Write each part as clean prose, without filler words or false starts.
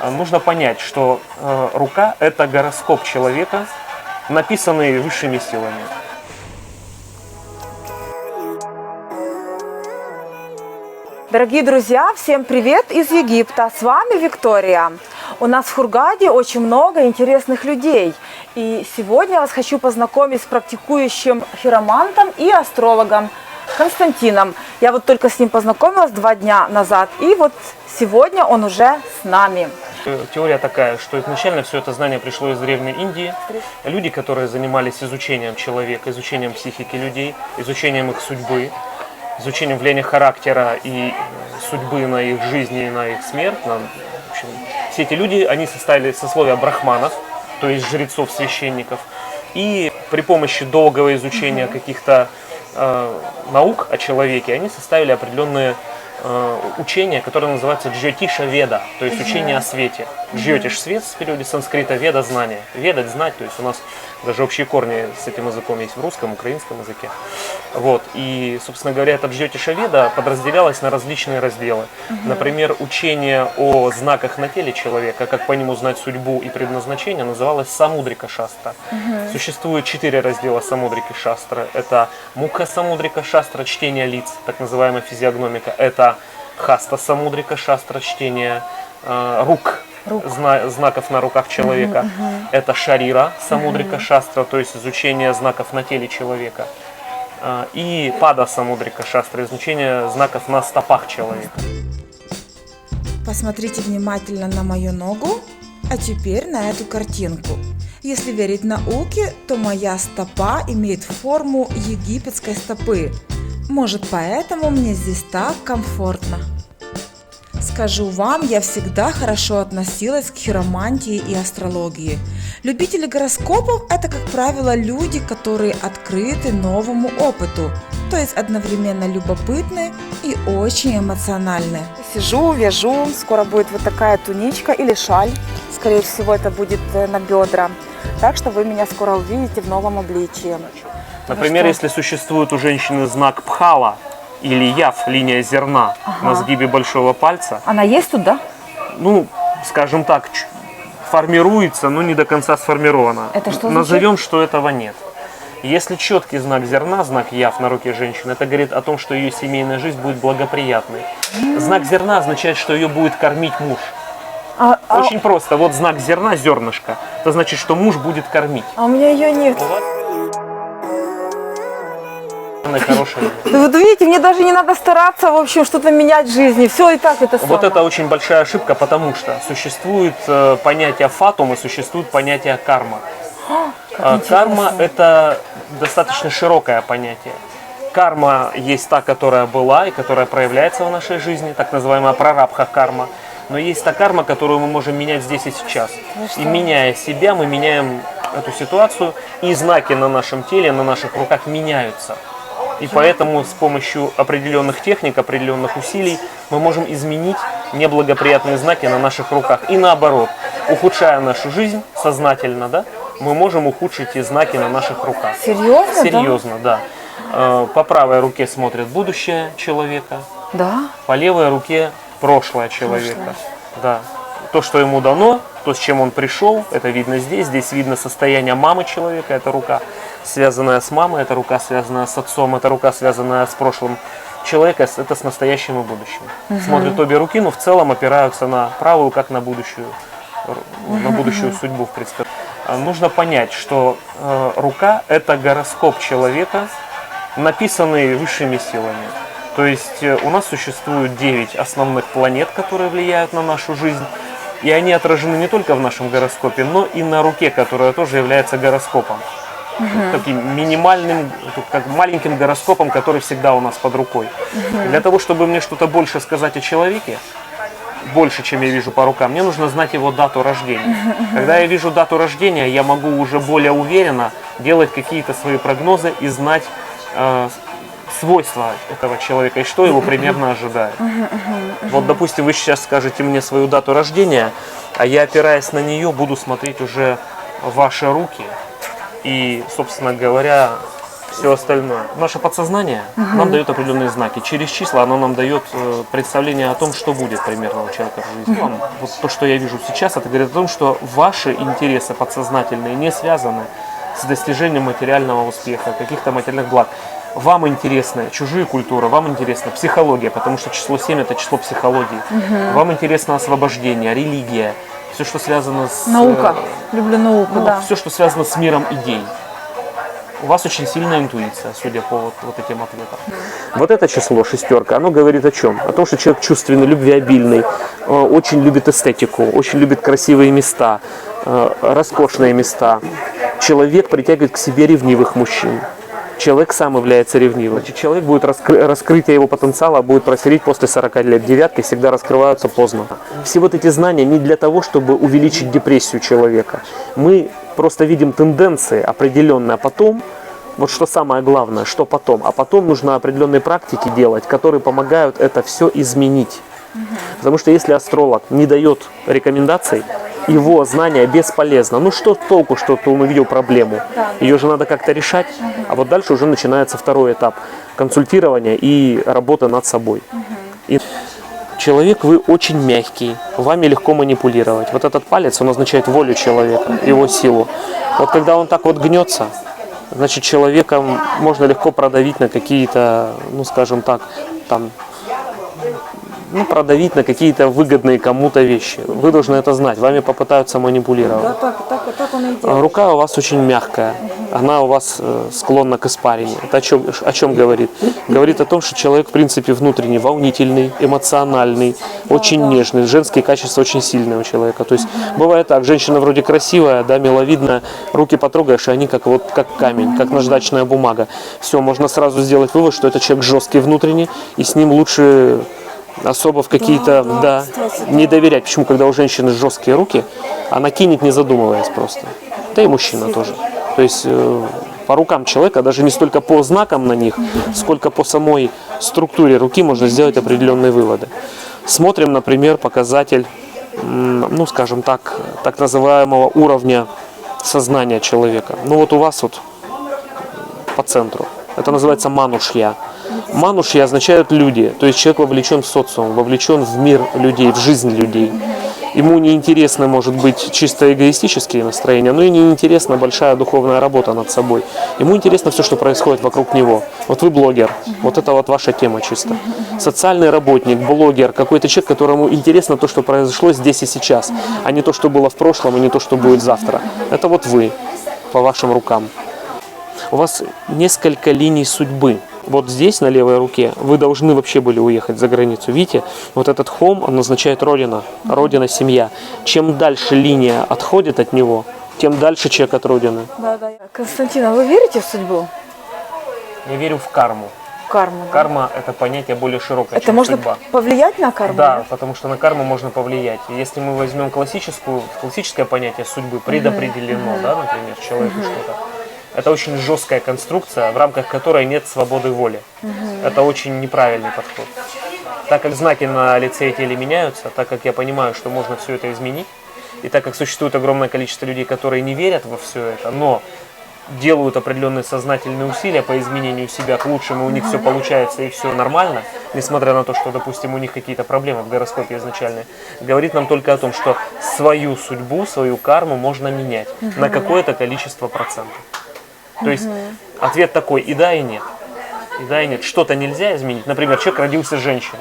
нужно понять, что рука – это гороскоп человека, написанный высшими силами. Дорогие друзья, всем привет из Египта! С вами Виктория. У нас в Хургаде очень много интересных людей. И сегодня я вас хочу познакомить с практикующим хиромантом и астрологом Константином. Я вот только с ним познакомилась 2 дня назад. И вот сегодня он уже с нами. Теория такая, что изначально все это знание пришло из Древней Индии. Люди, которые занимались изучением человека, изучением психики людей, изучением их судьбы, изучением влияния характера и судьбы на их жизни и на их смерть. В общем, все эти люди, они состояли из сословия брахманов, то есть жрецов, священников. И при помощи долгого изучения каких-то наук о человеке, они составили определенные учения, которые называются Джьотиша Веда, то есть учение о свете. Джьотиш – свет, в переводе с санскрита, Веда – знание. Ведать – знать, то есть у нас даже общие корни с этим языком есть в русском, украинском языке. Вот. И, собственно говоря, эта Джьотиша Веда подразделялась на различные разделы. Например, учение о знаках на теле человека, как по нему знать судьбу и предназначение, называлось Самудрика Шастра. Существует 4 раздела Самудрики Шастры. Это Мукха Самудрика Шастра, чтение лиц, так называемая физиогномика. Это Хаста Самудрика Шастра, чтение рук. Знаков на руках человека. Это Шарира Самудрика Шастра, то есть изучение знаков на теле человека. И Пада Самудрика Шастра, изучение знаков на стопах человека. Посмотрите внимательно на мою ногу, а теперь на эту картинку. Если верить науке, то моя стопа имеет форму египетской стопы. Может, поэтому мне здесь так комфортно. Скажу вам, я всегда хорошо относилась к хиромантии и астрологии. Любители гороскопов – это, как правило, люди, которые открыты новому опыту, то есть одновременно любопытны и очень эмоциональны. Сижу, вяжу, скоро будет вот такая туничка или шаль. Скорее всего, это будет на бедра. Так что вы меня скоро увидите в новом обличии. Например, если существует у женщины знак Пхала, или яв, линия зерна на сгибе большого пальца. Она есть тут, да? Ну, скажем так, формируется, но не до конца сформирована. Это что Назовем, что этого нет. Если четкий знак зерна, знак яв на руке женщины, это говорит о том, что ее семейная жизнь будет благоприятной. Знак зерна означает, что ее будет кормить муж. Очень просто. Вот знак зерна, зернышко, это значит, что муж будет кормить. А у меня ее нет. Хорошая. Вот видите, мне даже не надо стараться, в общем, что-то менять в жизни. Все и так это самое. Вот это очень большая ошибка, потому что существует понятие фатум и существует понятие карма. Карма – это достаточно широкое понятие. Карма есть та, которая была и которая проявляется в нашей жизни, так называемая прарабха карма. Но есть та карма, которую мы можем менять здесь и сейчас. И меняя себя, мы меняем эту ситуацию, и знаки на нашем теле, на наших руках меняются. И поэтому с помощью определенных техник, определенных усилий мы можем изменить неблагоприятные знаки на наших руках. И наоборот, ухудшая нашу жизнь сознательно, да, мы можем ухудшить и знаки на наших руках. Серьезно? Серьезно, да. По правой руке смотрит будущее человека, Да. по левой руке прошлое человека. Да. То, что ему дано, то, с чем он пришел, это видно здесь. Здесь видно состояние мамы человека, это рука, связанная с мамой, это рука, связанная с отцом, это рука, связанная с прошлым человека, это с настоящим и будущим. Смотрят обе руки, но в целом опираются на правую, как на будущую судьбу в предсказании. Нужно понять, что рука – это гороскоп человека, написанный высшими силами. То есть у нас существует 9 основных планет, которые влияют на нашу жизнь. И они отражены не только в нашем гороскопе, но и на руке, которая тоже является гороскопом. Таким минимальным, как маленьким гороскопом, который всегда у нас под рукой. Для того, чтобы мне что-то больше сказать о человеке, больше, чем я вижу по рукам, мне нужно знать его дату рождения. Когда я вижу дату рождения, я могу уже более уверенно делать какие-то свои прогнозы и знать свойства этого человека и что его примерно ожидает. Вот, допустим, вы сейчас скажете мне свою дату рождения, а я, опираясь на нее, буду смотреть уже ваши руки. И, собственно говоря, все остальное. Наше подсознание нам дает определенные знаки. Через числа оно нам дает представление о том, что будет примерно у человека в жизни. Вот то, что я вижу сейчас, это говорит о том, что ваши интересы подсознательные не связаны с достижением материального успеха, каких-то материальных благ. Вам интересны чужие культуры, вам интересна психология, потому что число 7 – это число психологии. Вам интересно освобождение, религия, все, что связано с... Наука. Люблю науку, да. Все, что связано с миром идей. У вас очень сильная интуиция, судя по вот этим ответам. Вот это число, 6, оно говорит о чем? О том, что человек чувственный, любвеобильный, очень любит эстетику, очень любит красивые места, роскошные места. Человек притягивает к себе ревнивых мужчин. Человек сам является ревнивым. Значит, человек будет раскрытие его потенциала будет происходить после 40 лет. Девятки всегда раскрываются поздно. Все вот эти знания не для того, чтобы увеличить депрессию человека. Мы просто видим тенденции определенные, а потом, вот что самое главное, что потом, а потом нужно определенные практики делать, которые помогают это все изменить. Потому что если астролог не дает рекомендаций, его знания бесполезно. Ну что толку, что он увидел проблему? Ее же надо как-то решать. А вот дальше уже начинается второй этап консультирования и работы над собой. И человек, вы очень мягкий, вами легко манипулировать. Вот этот палец, он означает волю человека, его силу. Вот когда он так вот гнется, значит, человека можно легко продавить на какие-то, ну скажем так, там, продавить на какие-то выгодные кому-то вещи. Вы должны это знать. Вами попытаются манипулировать. Да, так он и делает. Рука у вас очень мягкая. Она у вас склонна к испарине. Это о чем говорит? Говорит о том, что человек, в принципе, внутренне волнительный, эмоциональный, очень нежный. Женские качества очень сильные у человека. То есть бывает так, женщина вроде красивая, да, миловидная, руки потрогаешь, и они как камень, как наждачная бумага. Все, можно сразу сделать вывод, что это человек жесткий внутренне, и с ним лучше особо в какие-то, не доверять. Почему, когда у женщины жесткие руки, она кинет, не задумываясь просто. Да и мужчина тоже. То есть по рукам человека, даже не столько по знакам на них, сколько по самой структуре руки можно сделать определенные выводы. Смотрим, например, показатель, ну скажем так, так называемого уровня сознания человека. Ну вот у вас вот по центру. Это называется манушья. Манушья означают люди, то есть человек вовлечен в социум, вовлечен в мир людей, в жизнь людей. Ему не интересно, может быть, чисто эгоистические настроения, но и не интересна большая духовная работа над собой. Ему интересно все, что происходит вокруг него. Вот вы блогер, вот это вот ваша тема чисто. Социальный работник, блогер, какой-то человек, которому интересно то, что произошло здесь и сейчас, а не то, что было в прошлом, и не то, что будет завтра. Это вот вы, по вашим рукам. У вас несколько линий судьбы. Вот здесь, на левой руке, вы должны вообще были уехать за границу. Видите, вот этот холм, он означает родина, родина, семья. Чем дальше линия отходит от него, тем дальше человек от родины. Да. Константин, а вы верите в судьбу? Я верю в карму. Карму. Да? Карма – это понятие более широкое, Это чем можно судьба. повлиять на карму? Да, потому что на карму можно повлиять. Если мы возьмем классическое понятие судьбы, предопределено, да, например, человеку что-то. Это очень жесткая конструкция, в рамках которой нет свободы воли. Это очень неправильный подход. Так как знаки на лице и теле меняются, так как я понимаю, что можно все это изменить, и так как существует огромное количество людей, которые не верят во все это, но делают определенные сознательные усилия по изменению себя к лучшему, у них все получается и все нормально, несмотря на то, что, допустим, у них какие-то проблемы в гороскопе изначальные, говорит нам только о том, что свою судьбу, свою карму можно менять на какое-то количество процентов. То есть ответ такой: и да, и нет. И да, и нет. Что-то нельзя изменить. Например, человек родился женщиной.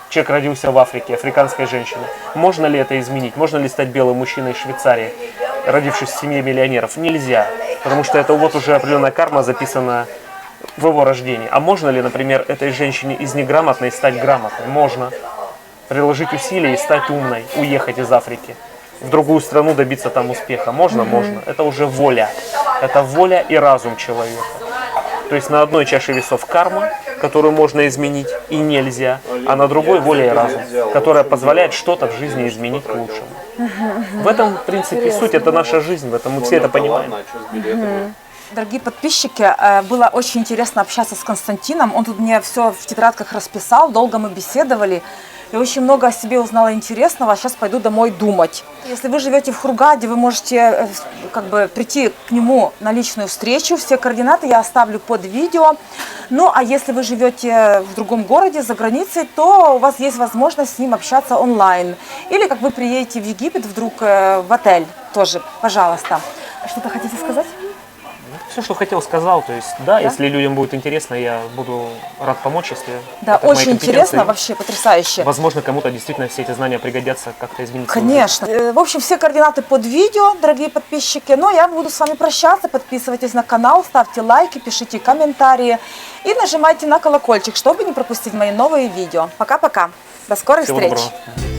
Человек родился в Африке, африканской женщиной. Можно ли это изменить? Можно ли стать белым мужчиной в Швейцарии, родившись в семье миллионеров? Нельзя. Потому что это вот уже определенная карма записана в его рождении. А можно ли, например, этой женщине из неграмотной стать грамотной? Можно. Приложить усилия и стать умной, уехать из Африки в другую страну, добиться там успеха. Можно? Можно. Это уже воля. Это воля и разум человека. То есть на одной чаше весов карма, которую можно изменить и нельзя, а на другой воля и разум, которая позволяет что-то в жизни изменить к лучшему. В этом, в принципе, суть, это наша жизнь, в этом мы все это понимаем. Дорогие подписчики, было очень интересно общаться с Константином. Он тут мне все в тетрадках расписал, долго мы беседовали. и очень много о себе узнала интересного. Сейчас пойду домой думать. Если вы живете в Хургаде, вы можете как бы прийти к нему на личную встречу. Все координаты я оставлю под видео. Ну, а если вы живете в другом городе, за границей, то у вас есть возможность с ним общаться онлайн. Или как вы приедете в Египет вдруг в отель тоже, пожалуйста. Что-то хотите сказать? Все, что хотел, сказал. То есть, да, если людям будет интересно, я буду рад помочь, если Да, это мои очень компетенции. интересно, вообще потрясающе. Возможно, кому-то действительно все эти знания пригодятся, как-то изменить. Конечно. В общем, все координаты под видео, дорогие подписчики. Но я буду с вами прощаться. Подписывайтесь на канал, ставьте лайки, пишите комментарии и нажимайте на колокольчик, чтобы не пропустить мои новые видео. Пока-пока. До скорой Всего встречи. доброго.